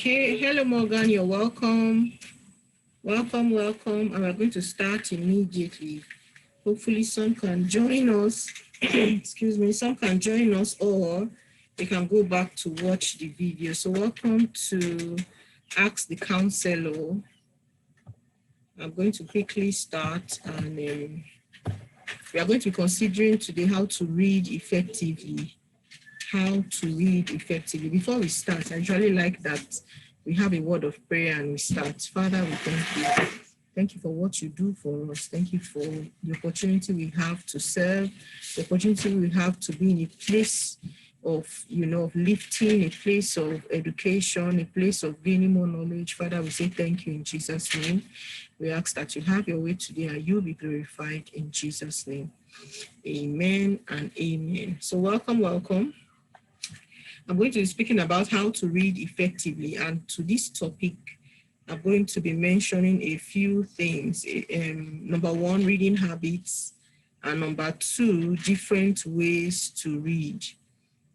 Okay, hello Morgan, you're welcome. Welcome. And we're going to start immediately. Hopefully some can join us. Excuse me, some can join us or they can go back to watch the video. So welcome to Ask the Counselor. I'm going to quickly start and we are going to be considering today how to read effectively. Before we start, I usually like that we have a word of prayer and we start. Father, we thank you. Thank you for what you do for us. Thank you for the opportunity we have to serve, the opportunity we have to be in a place of, of lifting, a place of education, a place of gaining more knowledge. Father, we say thank you in Jesus' name. We ask that you have your way today and you be glorified in Jesus' name. Amen and amen. So welcome. I'm going to be speaking about how to read effectively, and to this topic, I'm going to be mentioning a few things. Number one, reading habits, and number two, different ways to read.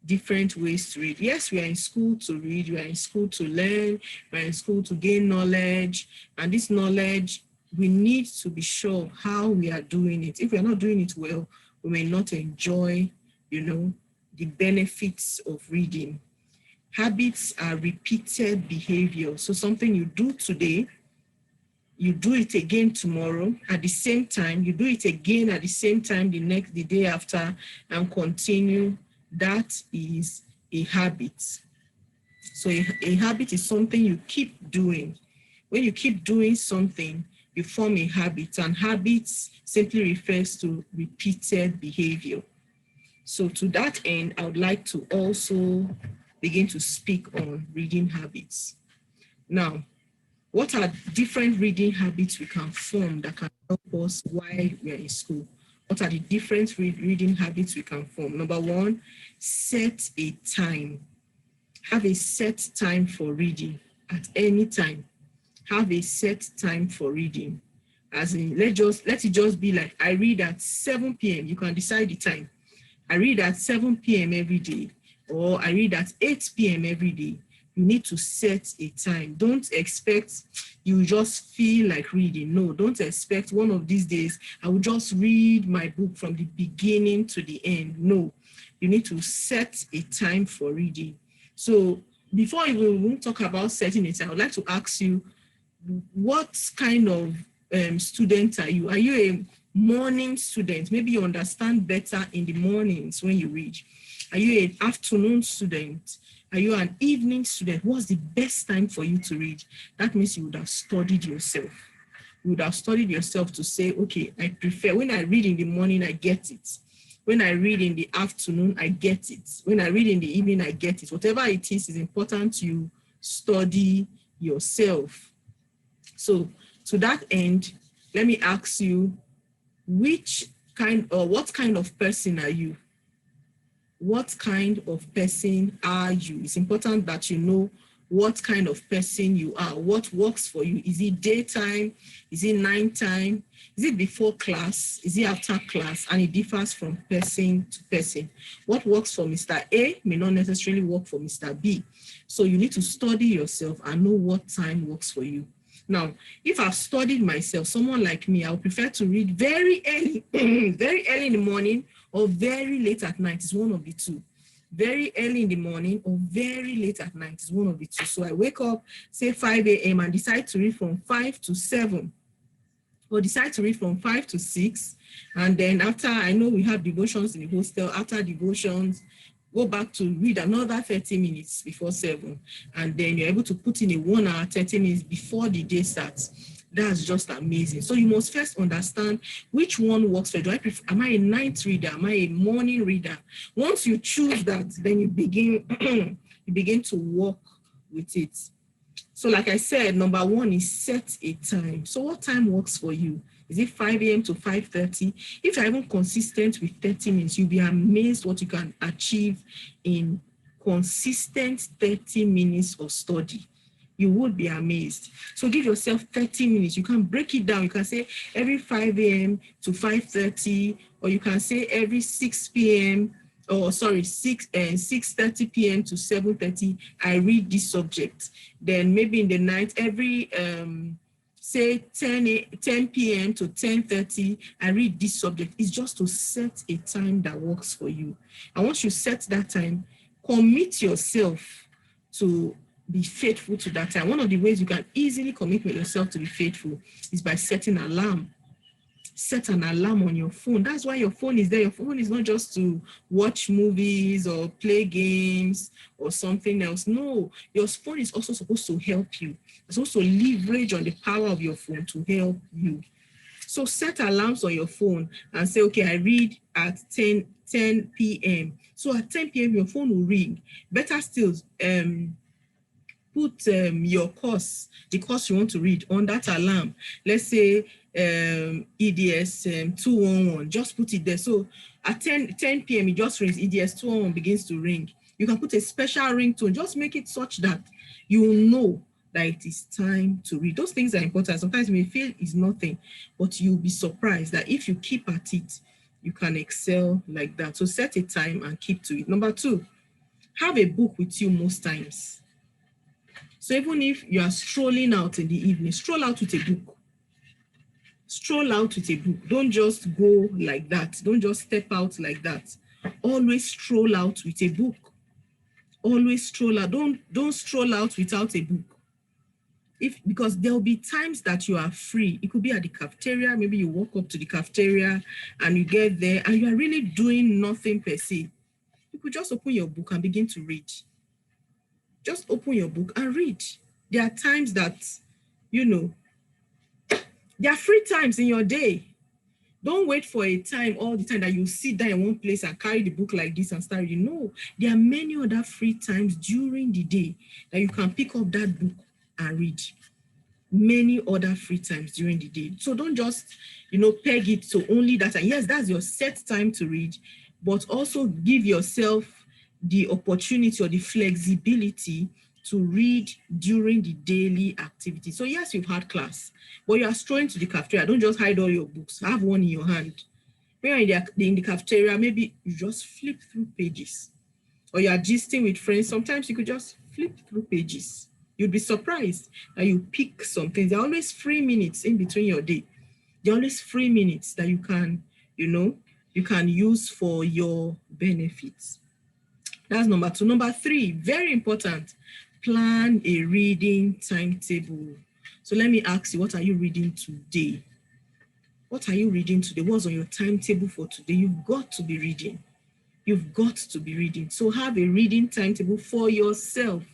Yes, we are in school to read, we are in school to learn, we are in school to gain knowledge, and this knowledge, we need to be sure of how we are doing it. If we are not doing it well, we may not enjoy, the benefits of reading. Habits are repeated behavior. So something you do today, you do it again tomorrow at the same time, you do it again at the same time the day after, and continue. That is a habit. So a habit is something you keep doing. When you keep doing something, you form a habit, and habits simply refers to repeated behavior. So to that end, I would like to also begin to speak on reading habits. Now, what are different reading habits we can form that can help us while we are in school? What are the different reading habits we can form? Number one, set a time. Have a set time for reading at any time. Have a set time for reading. As in, let it just be like, I read at 7 p.m. You can decide the time. I read at 7 p.m. every day, or I read at 8 p.m. every day. You need to set a time. Don't expect you just feel like reading. No, don't expect one of these days I will just read my book from the beginning to the end. No, you need to set a time for reading. So before we will talk about setting a time, I would like to ask you, what kind of student are you? Are you a morning student? Maybe you understand better in the mornings when you read. Are you an afternoon student? Are you an evening student? What's the best time for you to read? That means you would have studied yourself. You would have studied yourself to say, okay, I prefer, when I read in the morning, I get it. When I read in the afternoon, I get it. When I read in the evening, I get it. Whatever it is important you study yourself. So to that end, let me ask you, what kind of person are you? What kind of person are you? It's important that you know what kind of person you are. What works for you? Is it daytime? Is it nighttime? Is it before class? Is it after class? And it differs from person to person. What works for Mr. A may not necessarily work for Mr. B. So you need to study yourself and know what time works for you. Now, if I've studied myself, someone like me, I would prefer to read very early, very early in the morning or very late at night. Is one of the two. Very early in the morning or very late at night is one of the two. So I wake up, say 5 a.m. and decide to read from 5 to 7 or decide to read from 5 to 6. And then after, I know we have devotions in the hostel, after devotions, go back to read another 30 minutes before 7. And then you're able to put in a 1 hour, 30 minutes before the day starts. That's just amazing. So you must first understand which one works for you. Am I a night reader? Am I a morning reader? Once you choose that, then you begin to work with it. So like I said, number one is set a time. So what time works for you? Is it 5 a.m. to 5:30? If you're even consistent with 30 minutes, you'll be amazed what you can achieve in consistent 30 minutes of study. You would be amazed. So give yourself 30 minutes. You can break it down. You can say every 5 a.m. to 5:30, or you can say every 6 p.m. or sorry, 6:30 p.m. to 7:30, I read this subject. Then maybe in the night, every say 10 p.m. to 10:30, I read this subject. It's just to set a time that works for you. And once you set that time, commit yourself to be faithful to that time. One of the ways you can easily commit yourself to be faithful is by setting an alarm. Set an alarm on your phone. That's why your phone is there. Your phone is not just to watch movies or play games or something else. No, your phone is also supposed to help you. It's also leverage on the power of your phone to help you. So set alarms on your phone and say, okay, I read at 10 p.m. So at 10 p.m. your phone will ring. Better still, put your course, the course you want to read on that alarm. Let's say EDS 211, just put it there. So at 10 p.m. it just rings, EDS 211 begins to ring. You can put a special ringtone, just make it such that you know that it is time to read. Those things are important. Sometimes you may feel it's nothing, but you'll be surprised that if you keep at it, you can excel like that. So set a time and keep to it. Number 2, have a book with you most times. So even if you are strolling out in the evening, stroll out with a book. Stroll out with a book. Don't just go like that. Don't just step out like that. Always stroll out with a book. Always stroll out. Don't stroll out without a book. Because there'll be times that you are free. It could be at the cafeteria. Maybe you walk up to the cafeteria and you get there and you are really doing nothing per se. You could just open your book and begin to read. Just open your book and read. There are times that, there are free times in your day. Don't wait for a time all the time that you sit down in one place and carry the book like this and start reading. No, there are many other free times during the day that you can pick up that book and read. Many other free times during the day. So don't just, peg it to only that time. Yes, that's your set time to read, but also give yourself the opportunity or the flexibility to read during the daily activity. So yes, you've had class, but you are strolling to the cafeteria. Don't just hide all your books. Have one in your hand. When you're in the cafeteria, maybe you just flip through pages. Or you are gisting with friends. Sometimes you could just flip through pages. You'd be surprised that you pick some things. There are always 3 minutes in between your day. There are always 3 minutes that you can, you can use for your benefits. That's number 2. Number 3, very important, plan a reading timetable. So let me ask you, what are you reading today? What are you reading today? What's on your timetable for today? You've got to be reading. You've got to be reading. So have a reading timetable for yourself.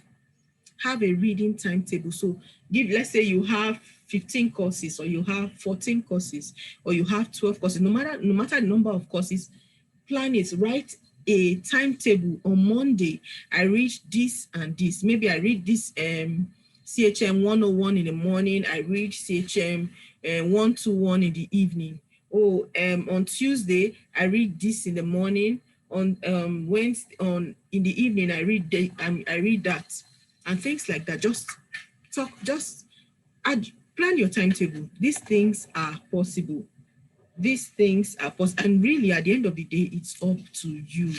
Have a reading timetable. So let's say you have 15 courses, or you have 14 courses, or you have 12 courses. No matter the number of courses, plan it. Write a timetable. On Monday, I read this and this. Maybe I read this CHM 101 in the morning. I read CHM 121 in the evening. On Tuesday, I read this in the morning. On Wednesday, in the evening, I read that, and things like that. Just plan your timetable. These things are possible. These things are possible, and really, at the end of the day, it's up to you,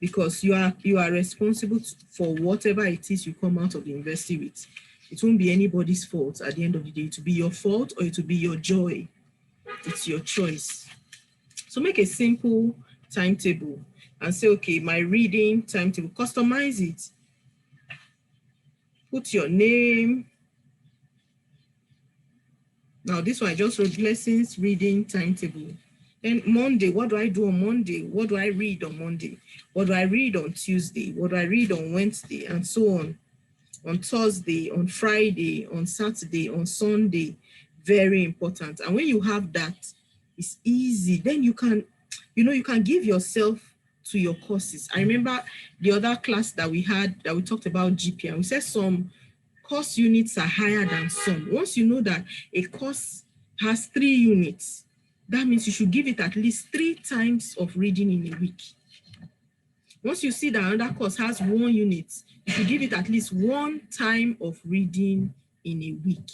because you are responsible for whatever it is you come out of the university with. It won't be anybody's fault at the end of the day. It will be your fault or it will be your joy. It's your choice. So make a simple timetable and say, okay, my reading timetable, customize it. Put your name. Now this one I just wrote, lessons reading timetable. Then Monday, what do I do on Monday? What do I read on Monday? What do I read on Tuesday? What do I read on Wednesday? And so on Thursday, on Friday, on Saturday, on Sunday. Very important. And when you have that, it's easy. Then you can give yourself to your courses. I remember the other class that we had, that we talked about GP, and we said some course units are higher than some. Once you know that a course has 3 units, that means you should give it at least 3 times of reading in a week. Once you see that another course has 1 unit, you should give it at least 1 time of reading in a week.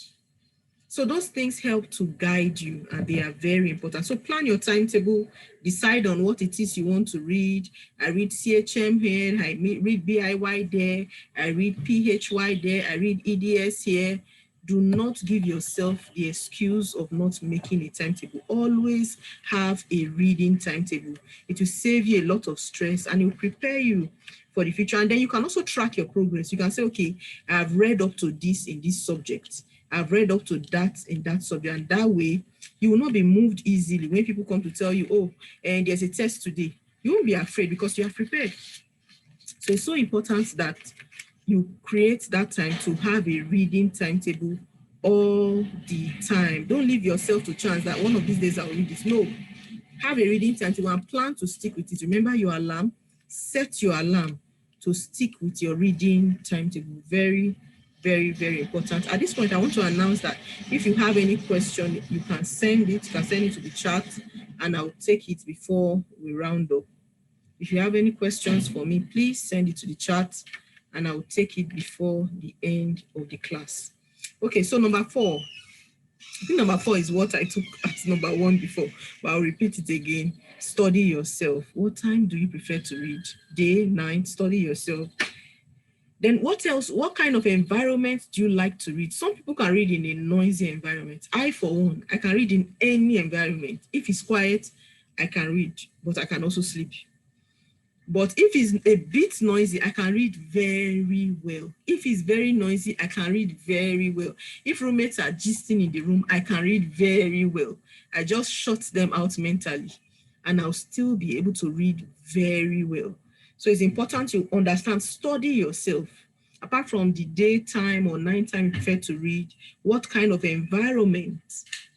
So those things help to guide you, and they are very important. So plan your timetable, decide on what it is you want to read. I read CHM here, I read BIY there, I read PHY there, I read EDS here. Do not give yourself the excuse of not making a timetable. Always have a reading timetable. It will save you a lot of stress and it will prepare you for the future. And then you can also track your progress. You can say, okay, I've read up to this in this subject. I've read up to that in that subject. And that way, you will not be moved easily when people come to tell you, oh, and there's a test today. You won't be afraid because you are prepared. So it's so important that you create that time to have a reading timetable all the time. Don't leave yourself to chance that one of these days I'll read this. No, have a reading timetable and plan to stick with it. Remember your alarm, set your alarm to stick with your reading timetable. Very, very, very important. At this point, I want to announce that if you have any question, you can send it to the chat and I'll take it before we round up. If you have any questions for me, please send it to the chat and I'll take it before the end of the class. Okay, so number 4. I think number 4 is what I took as number 1 before, but I'll repeat it again. Study yourself. What time do you prefer to read? Day, night, study yourself. Then what else? What kind of environment do you like to read? Some people can read in a noisy environment. I, for one, I can read in any environment. If it's quiet, I can read, but I can also sleep. But if it's a bit noisy, I can read very well. If it's very noisy, I can read very well. If roommates are gisting in the room, I can read very well. I just shut them out mentally and I'll still be able to read very well. So it's important to understand, study yourself. Apart from the daytime or nighttime you prefer to read, what kind of environment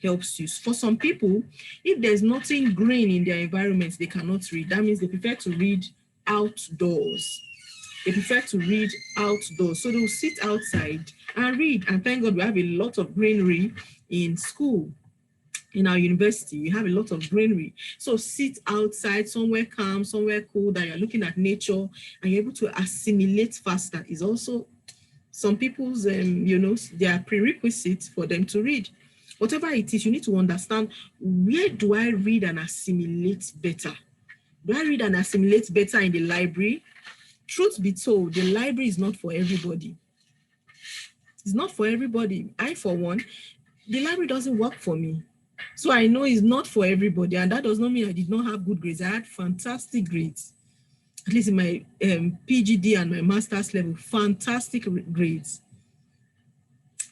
helps you? For some people, if there's nothing green in their environment, they cannot read. That means they prefer to read outdoors. They prefer to read outdoors. So they'll sit outside and read. And thank God we have a lot of greenery in school. In our university, we have a lot of greenery. So sit outside, somewhere calm, somewhere cool, that you're looking at nature and you're able to assimilate faster is also some people's, they are prerequisites for them to read. Whatever it is, you need to understand, where do I read and assimilate better? Do I read and assimilate better in the library? Truth be told, the library is not for everybody. It's not for everybody. I, for one, the library doesn't work for me. So I know it's not for everybody. And that does not mean I did not have good grades. I had fantastic grades, at least in my PGD and my master's level, fantastic grades.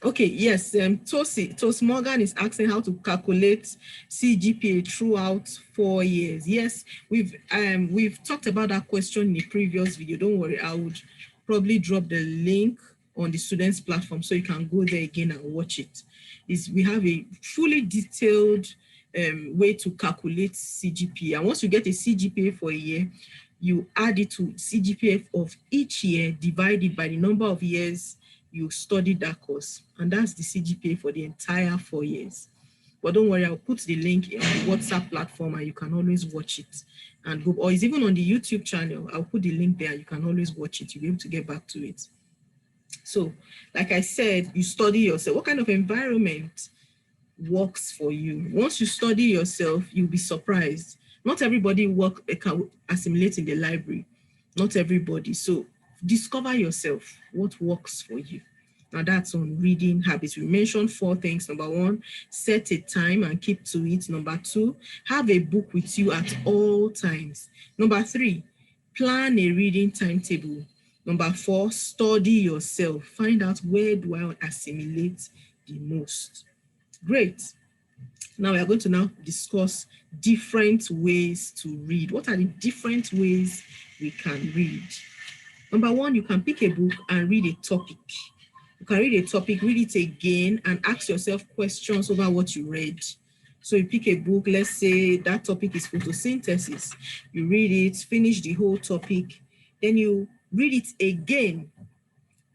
Okay, yes, Toast Morgan is asking how to calculate CGPA throughout 4 years. Yes, we've talked about that question in a previous video. Don't worry, I would probably drop the link on the students platform so you can go there again and watch it. We have a fully detailed way to calculate CGPA. And once you get a CGPA for a year, you add it to CGPA of each year, divided by the number of years you studied that course. And that's the CGPA for the entire 4 years. But don't worry, I'll put the link on the WhatsApp platform and you can always watch it. And go, or it's even on the YouTube channel. I'll put the link there. You can always watch it. You'll be able to get back to it. So, like I said, you study yourself. What kind of environment works for you? Once you study yourself, you'll be surprised. Not everybody can assimilate in the library. Not everybody. So discover yourself, what works for you. Now that's on reading habits. We mentioned 4 things. Number 1, set a time and keep to it. Number 2, have a book with you at all times. Number 3, plan a reading timetable. Number 4, study yourself. Find out, where do I assimilate the most? Great. Now we are going to now discuss different ways to read. What are the different ways we can read? Number 1, you can pick a book and read a topic. You can read a topic, read it again, and ask yourself questions over what you read. So you pick a book, let's say that topic is photosynthesis. You read it, finish the whole topic, then you read it again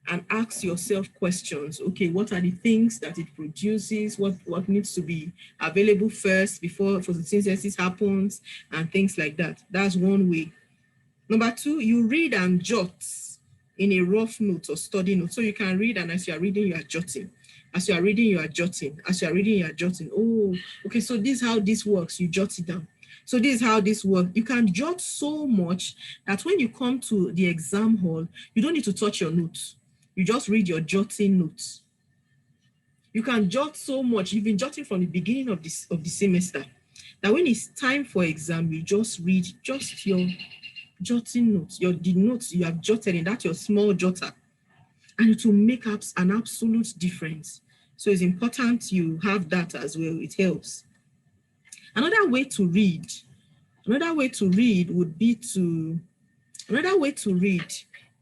and ask yourself questions. Okay, what are the things that it produces? What needs to be available first before photosynthesis happens, and things like that. That's one way. Number 2, you read and jot in a rough note or study note. So you can read, and as you are reading, you are jotting. As you are reading, you are jotting. As you are reading, you are jotting. Oh, okay, so this is how this works. You jot it down. So this is how this works. You can jot so much that when you come to the exam hall, you don't need to touch your notes. You just read your jotting notes. You can jot so much. You've been jotting from the beginning of the semester. That when it's time for exam, you just read just your jotting notes, the notes you have jotted in that your small jotter, and it will make up an absolute difference. So it's important you have that as well. It helps. Another way to read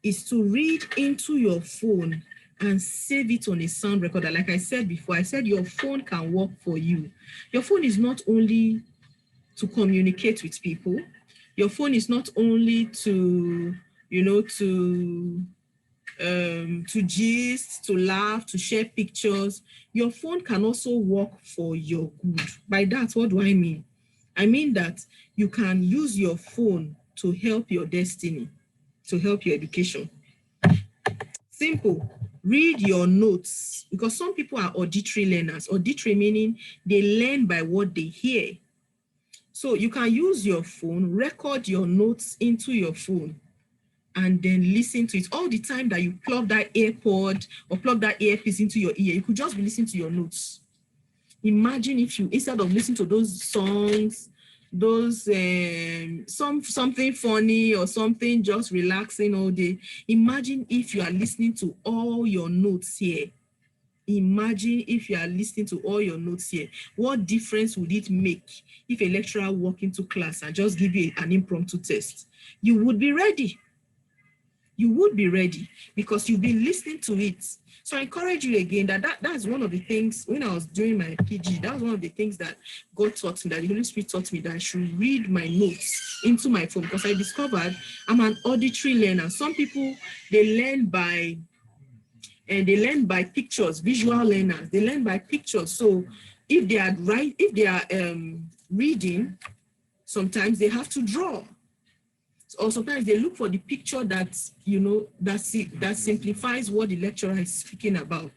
is to read into your phone and save it on a sound recorder. Like I said before, I said your phone can work for you. Your phone is not only to communicate with people. Your phone is not only to gist, to laugh, to share pictures. Your phone can also work for your good. By that, what do I mean? I mean that you can use your phone to help your destiny, to help your education. Simple. Read your notes, because some people are auditory learners. Auditory meaning they learn by what they hear. So you can use your phone, record your notes into your phone, and then listen to it. All the time that you plug that AirPod or plug that earpiece into your ear, you could just be listening to your notes. Imagine if you, instead of listening to those songs, those something funny or something just relaxing all day, imagine if you are listening to all your notes here. Imagine if you are listening to all your notes here. What difference would it make if a lecturer walk into class and just give you an impromptu test? You would be ready. You would be ready because you've been listening to it. So I encourage you again that's one of the things, when I was doing my PG, that was one of the things that God taught me, that the Holy Spirit taught me, that I should read my notes into my phone, because I discovered I'm an auditory learner. Some people, they learn by pictures, visual learners. They learn by pictures. So if they are reading, sometimes they have to draw. Or sometimes they look for the picture that simplifies what the lecturer is speaking about.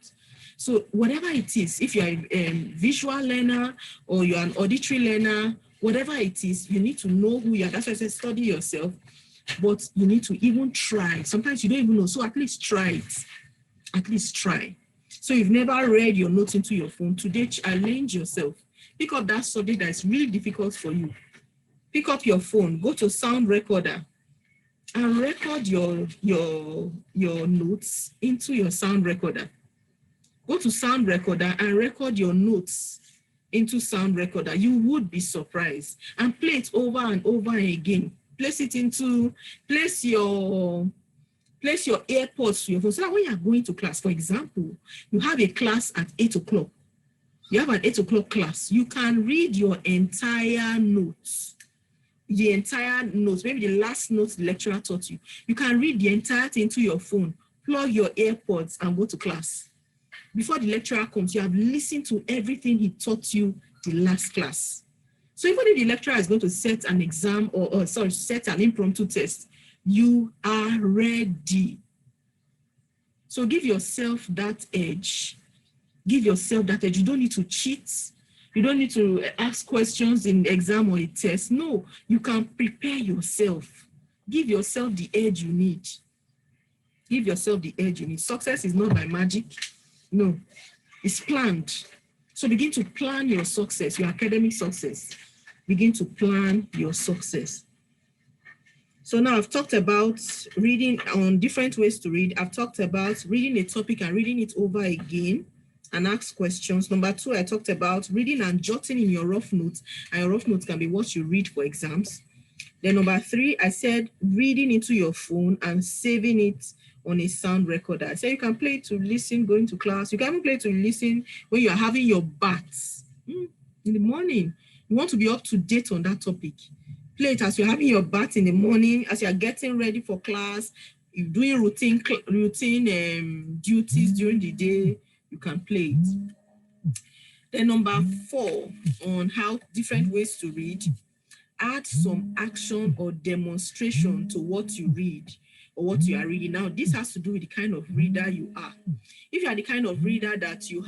So whatever it is, if you're a visual learner or you're an auditory learner, whatever it is, you need to know who you are. That's why I said study yourself, but you need to even try. Sometimes you don't even know, so at least try it. At least try. So you've never read your notes into your phone. Today, challenge yourself. Pick up that subject that is really difficult for you. Pick up your phone, go to sound recorder, and record your notes into your sound recorder. Go to sound recorder and record your notes into sound recorder. You would be surprised. And play it over and over again. Place your AirPods to your phone, so that when you're going to class, for example, you have a class at 8 o'clock. You have an 8 o'clock class. You can read your entire notes. Maybe the last notes the lecturer taught you. You can read the entire thing to your phone, plug your AirPods and go to class. Before the lecturer comes, you have listened to everything he taught you the last class. So even if the lecturer is going to set an exam set an impromptu test, you are ready. So give yourself that edge. Give yourself that edge. You don't need to cheat. You don't need to ask questions in exam or a test. No, you can prepare yourself. Give yourself the edge you need. Give yourself the edge you need. Success is not by magic. No, it's planned. So begin to plan your success, your academic success. Begin to plan your success. So now I've talked about reading on different ways to read. I've talked about reading a topic and reading it over again and ask questions. Number 2, I talked about reading and jotting in your rough notes. And your rough notes can be what you read for exams. Then number 3, I said reading into your phone and saving it on a sound recorder. I said you can play it to listen going to class. You can even play it to listen when you're having your baths in the morning. You want to be up to date on that topic. Play it as you're having your bath in the morning, as you're getting ready for class, you're doing routine duties during the day, you can play it. Then number 4, on how different ways to read, add some action or demonstration to what you read. or what you are reading. Now, this has to do with the kind of reader you are. If you are the kind of reader that you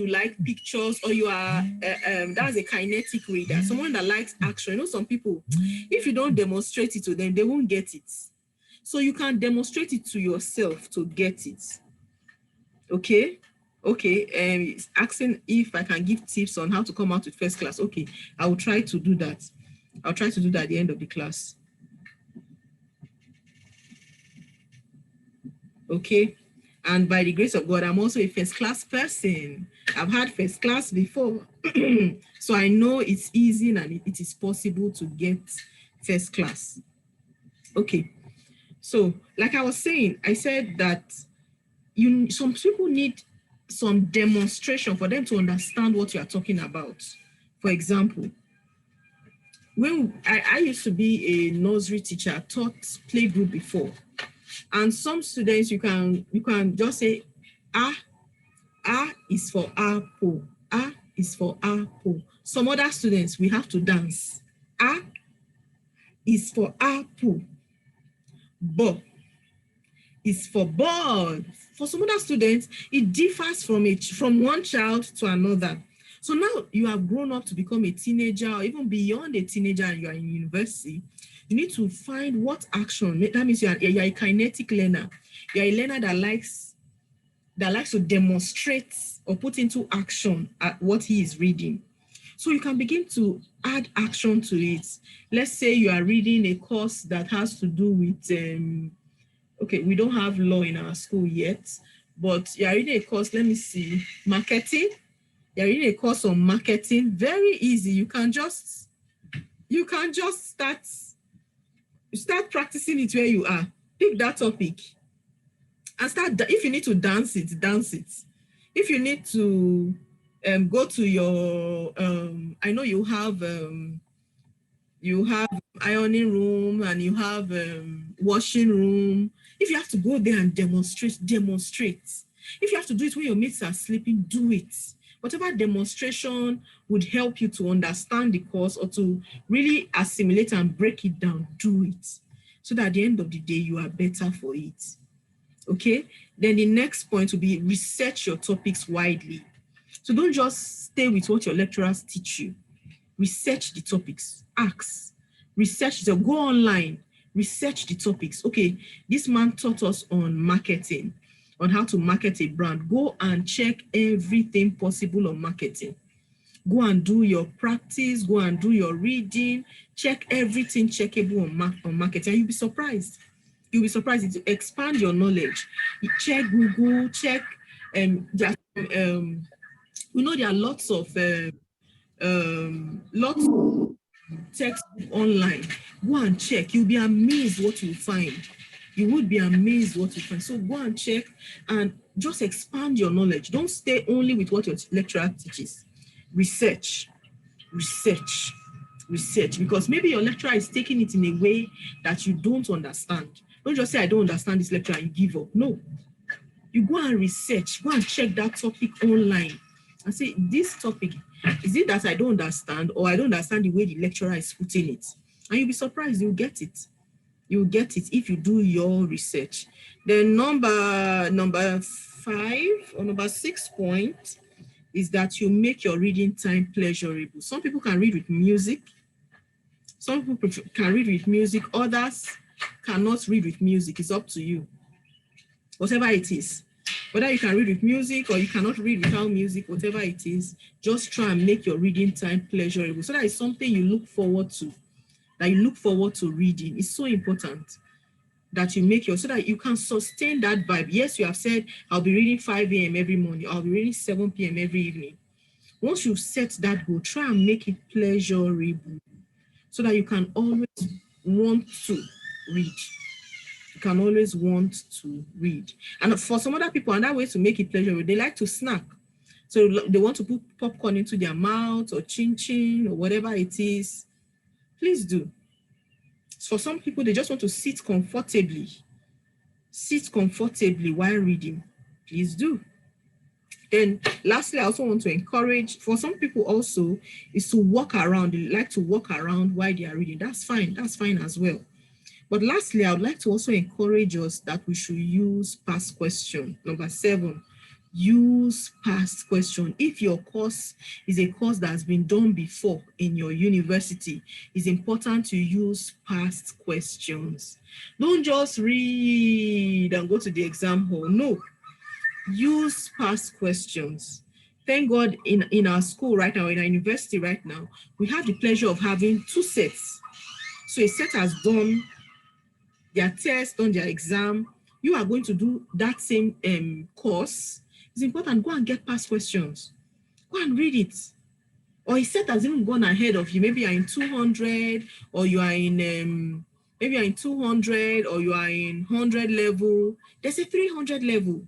like pictures, or you are, that's a kinetic reader, someone that likes action. You know, some people, if you don't demonstrate it to them, they won't get it. So you can demonstrate it to yourself to get it. Okay? Okay, asking if I can give tips on how to come out with first class. Okay, I will try to do that. I'll try to do that at the end of the class. Okay, and by the grace of God, I'm also a first class person. I've had first class before. So I know it's easy and it is possible to get first class. Okay, so like I was saying, I said that some people need some demonstration for them to understand what you are talking about. For example, when I used to be a nursery teacher, I taught playgroup before, and some students you can just say A is for apple, A is for apple. Some other students, we have to dance. A is for apple, B is for bird. For some other students, it differs from one child to another. So now you have grown up to become a teenager, or even beyond a teenager, and you are in university. You need to find what action. That means you are a kinetic learner. You are a learner that likes to demonstrate or put into action at what he is reading. So you can begin to add action to it. Let's say you are reading a course that has to do with okay, we don't have law in our school yet, but you're reading a course, let me see, marketing. You're reading a course on marketing, very easy. You can just start practicing it where you are. Pick that topic and start. If you need to dance it, dance it. If you need to go to your, I know you have ironing room and you have washing room. If you have to go there and demonstrate. If you have to do it when your mates are sleeping, do it. Whatever demonstration would help you to understand the course or to really assimilate and break it down, do it. So that at the end of the day, you are better for it. Okay? Then the next point will be research your topics widely. So don't just stay with what your lecturers teach you. Research the topics, ask, research, so go online, research the topics. Okay, this man taught us on marketing, on how to market a brand. Go and check everything possible on marketing. Go and do your practice, go and do your reading, check everything checkable on marketing, and you'll be surprised. You'll be surprised. It will expand your knowledge. You check Google, check, we know there are lots of text online. Go and check. You'll be amazed what you find. You would be amazed what you find. So go and check and just expand your knowledge. Don't stay only with what your lecturer teaches. Research, because maybe your lecturer is taking it in a way that you don't understand. Don't just say, I don't understand this lecture and you give up. No. You go and research, go and check that topic online and say, this topic, is it that I don't understand, or I don't understand the way the lecturer is putting it? And you'll be surprised, you'll get it. You'll get it if you do your research. Then number 5 or number 6 point is that you make your reading time pleasurable. Some people can read with music. Some people can read with music. Others cannot read with music. It's up to you. Whatever it is. Whether you can read with music or you cannot read without music, whatever it is, just try and make your reading time pleasurable. So that is something you look forward to, that you look forward to reading. It's so important that you make so that you can sustain that vibe. Yes, you have said, I'll be reading 5 a.m. every morning, I'll be reading 7 p.m. every evening. Once you've set that goal, try and make it pleasurable so that you can always want to read. You can always want to read. And for some other people, another way to make it pleasurable, they like to snack. So they want to put popcorn into their mouth or chin-chin or whatever it is. Please do. For some people, they just want to sit comfortably. Sit comfortably while reading. Please do. Then lastly, I also want to encourage, for some people also, is to walk around. They like to walk around while they are reading. That's fine as well. But lastly, I would like to also encourage us that we should use past question. Number 7, use past question. If your course is a course that has been done before in your university, it's important to use past questions. Don't just read and go to the exam hall. No, use past questions. Thank God in our school right now, in our university right now, we have the pleasure of having 2 sets. So a set has done their test, done their exam. You are going to do that same course. It's important, go and get past questions. Go and read it. Or a set has even gone ahead of you. Maybe you're in 200, or you are in maybe you're in 200, or you are in 100 level. There's a 300 level.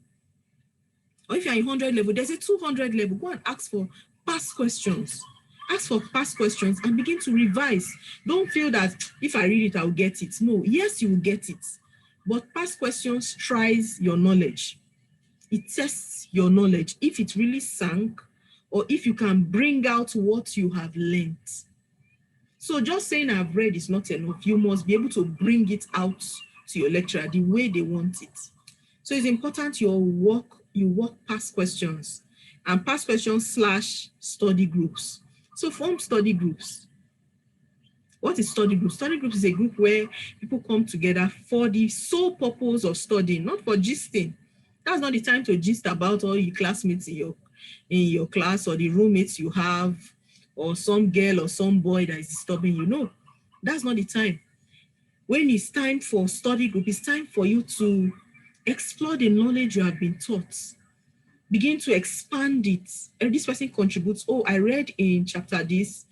Or if you're in 100 level, there's a 200 level. Go and ask for past questions. Ask for past questions and begin to revise. Don't feel that if I read it, I'll get it. No, yes, you will get it. But past questions tries your knowledge. It tests your knowledge. If it really sank, or if you can bring out what you have learned. So just saying I've read is not enough. You must be able to bring it out to your lecturer the way they want it. So it's important you work past questions, and past questions / study groups. So form study groups. What is study group? Study group is a group where people come together for the sole purpose of studying, not for gisting. That's not the time to gist about all your classmates in your class, or the roommates you have, or some girl or some boy that is disturbing you. No, that's not the time. When it's time for study group, it's time for you to explore the knowledge you have been taught. Begin to expand it. And this person contributes. Oh, I read in chapter this.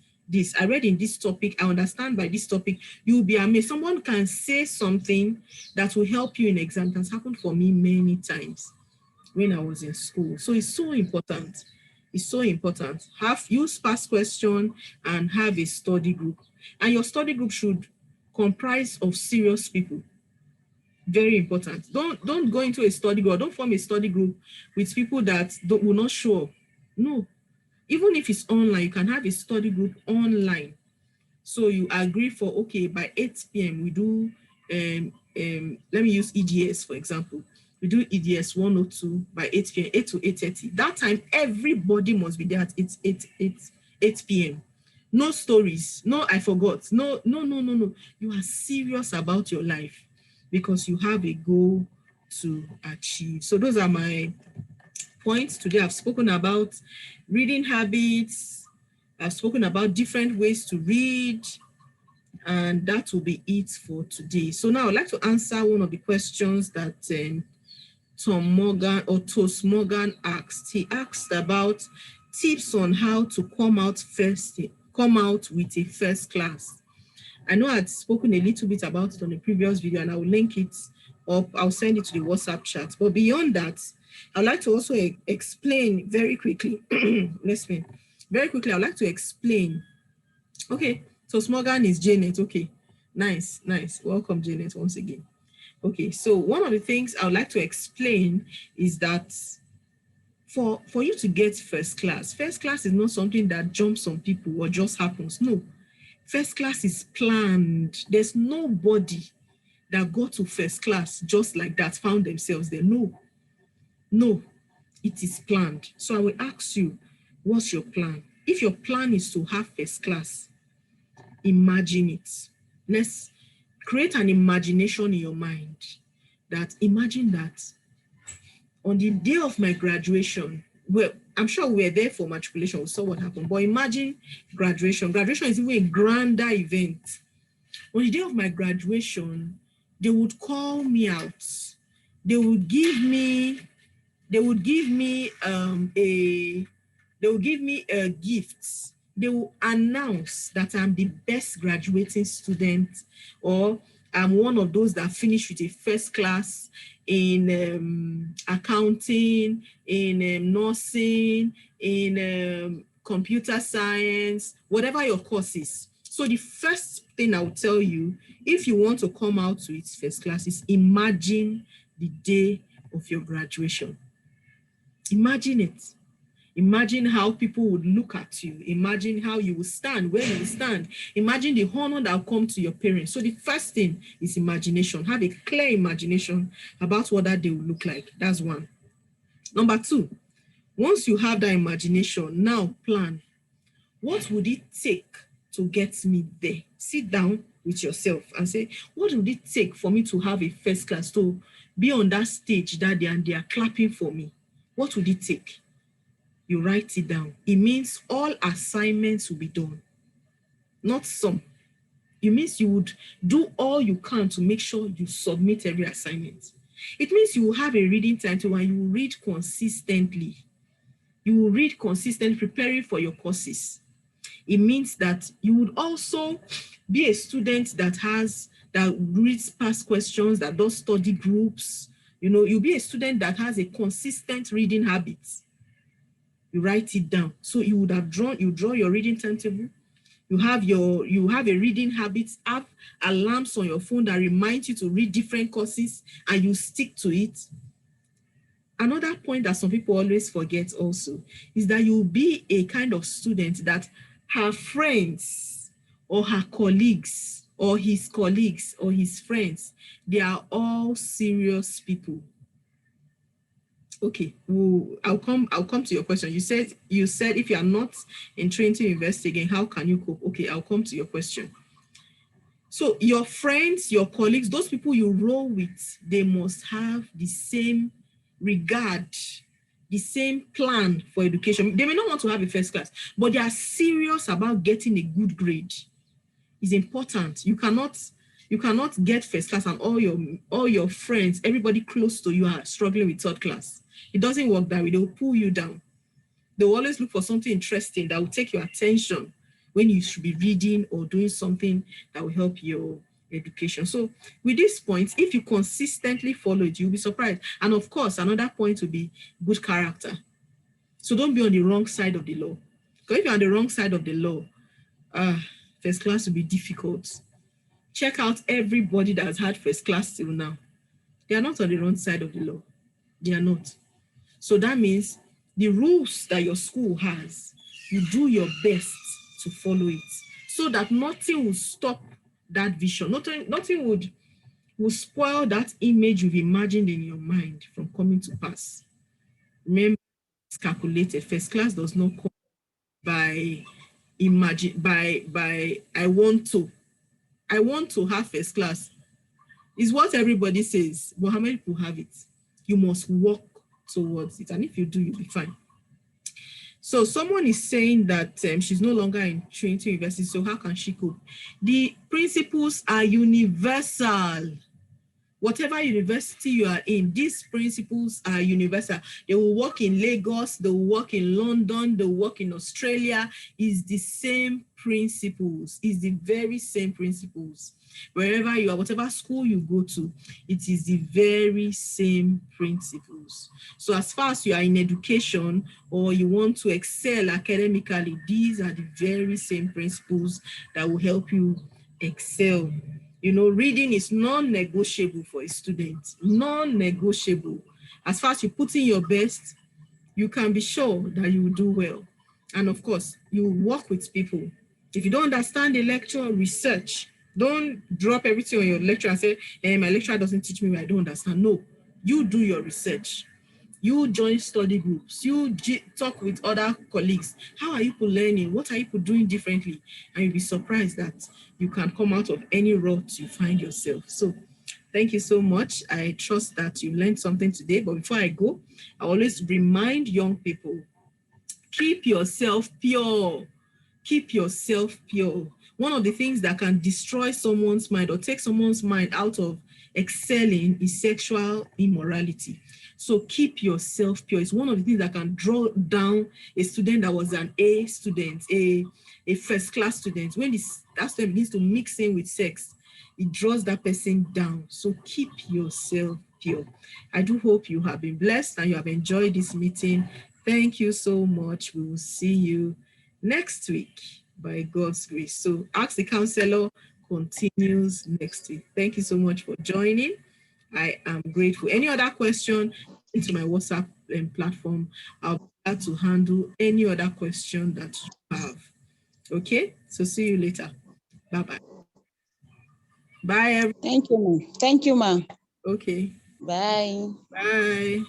I read in this topic. I understand by this topic. You'll be amazed. Someone can say something that will help you in exam. It has happened for me many times when I was in school. So it's so important. It's so important. Use past question and have a study group. And your study group should comprise of serious people. Very important. Don't go into a study group, or don't form a study group with people that will not show up. No. Even if it's online, you can have a study group online. So you agree for, okay, by 8 p.m. we do, let me use EDS, for example. We do EDS 102 by 8 p.m., 8 to 8:30. That time, everybody must be there at 8 p.m. No stories. No, I forgot. No. You are serious about your life because you have a goal to achieve. So those are my points today. I've spoken about reading habits. I've spoken about different ways to read, and that will be it for today. So now I'd like to answer one of the questions that Toast Morgan asked. He asked about tips on how to come out with a first class. I know I'd spoken a little bit about it on the previous video, and I will link it up. I'll send it to the WhatsApp chat. But beyond that, I'd like to also explain very quickly. Very quickly, I'd like to explain. Okay, so Morgan is Janet. Okay, nice. Welcome, Janet, once again. Okay, so one of the things I would like to explain is that for you to get first class is not something that jumps on people or just happens. No. First class is planned. There's nobody that got to first class just like that, found themselves there. No, it is planned. So I will ask you, what's your plan? If your plan is to have first class, imagine it. Let's create an imagination in your mind. Imagine that on the day of my graduation, well, I'm sure we're there for matriculation, we saw what happened, but imagine graduation. Graduation is even a grander event. On the day of my graduation, they would call me out. They would give me a gift. They will announce that I'm the best graduating student, or I'm one of those that finished with a first class in accounting, in nursing, in computer science, whatever your course is. So the first thing I will tell you, if you want to come out with first class, is imagine the day of your graduation. Imagine it. Imagine how people would look at you. Imagine how you will stand, where you will stand. Imagine the honor that will come to your parents. So the first thing is imagination. Have a clear imagination about what that day will look like. That's one. Number two, once you have that imagination, now plan. What would it take to get me there? Sit down with yourself and say, what would it take for me to have a first class, to be on that stage that day and they are clapping for me? What would it take? You write it down. It means all assignments will be done, not some. It means you would do all you can to make sure you submit every assignment. It means you will have a reading timetable and you will read consistently. You will read consistently, preparing for your courses. It means that you would also be a student that reads past questions, that does study groups. You know, you'll be a student that has a consistent reading habit. You write it down. So you draw your reading timetable. You have a reading habit, have alarms on your phone that remind you to read different courses, and you stick to it. Another point that some people always forget also is that you'll be a kind of student that her friends or her colleagues or his colleagues or his friends, they are all serious people. Okay, I'll come to your question. You said if you are not in Trinity University again, how can you cope? Okay, I'll come to your question. So your friends, your colleagues, those people you roll with, they must have the same regard, the same plan for education. They may not want to have a first class, but they are serious about getting a good grade. It's important. You cannot get first class and all your friends, everybody close to you are struggling with third class. It doesn't work that way. They'll pull you down. They'll always look for something interesting that will take your attention when you should be reading or doing something that will help your education. So with this point, if you consistently follow it, you'll be surprised. And of course, another point will be good character. So don't be on the wrong side of the law. Because if you're on the wrong side of the law, first class will be difficult. Check out everybody that has had first class till now. They are not on the wrong side of the law. They are not. So that means the rules that your school has, you do your best to follow it so that nothing will stop that vision. Nothing would spoil that image you've imagined in your mind from coming to pass. Remember, it's calculated. First class does not come by I want to have first class. It's what everybody says, but how many people have it? You must work towards it, and if you do, you'll be fine. So someone is saying that she's no longer in Trinity University, so how can she cope? The principles are universal. Whatever university you are in, these principles are universal. They will work in Lagos, they will work in London, they will work in Australia. It's the same principles. It's the very same principles. Wherever you are, whatever school you go to, it is the very same principles. So as far as you are in education or you want to excel academically, these are the very same principles that will help you excel. You know, reading is non-negotiable for a student, non-negotiable. As far as you put in your best, you can be sure that you will do well. And of course, you work with people. If you don't understand the lecture, research. Don't drop everything on your lecturer and say, hey, my lecturer doesn't teach me, I don't understand. No, you do your research. You join study groups. You talk with other colleagues. How are you learning? What are you doing differently? And you'll be surprised that you can come out of any rut you find yourself. So thank you so much. I trust that you learned something today. But before I go, I always remind young people, keep yourself pure. Keep yourself pure. One of the things that can destroy someone's mind or take someone's mind out of excelling is sexual immorality. So keep yourself pure. It's one of the things that can draw down a student that was an A student, a first class student. When that student begins to mix in with sex, it draws that person down. So keep yourself pure. I do hope you have been blessed and you have enjoyed this meeting. Thank you so much. We will see you next week by God's grace. So Ask the Counselor continues next week. Thank you so much for joining. I am grateful. Any other question into my WhatsApp platform, I'll to handle any other question that you have. Okay, so see you later. Bye-bye. Bye, everyone. Thank you, ma'am. Thank you, ma'am. Okay. Bye. Bye.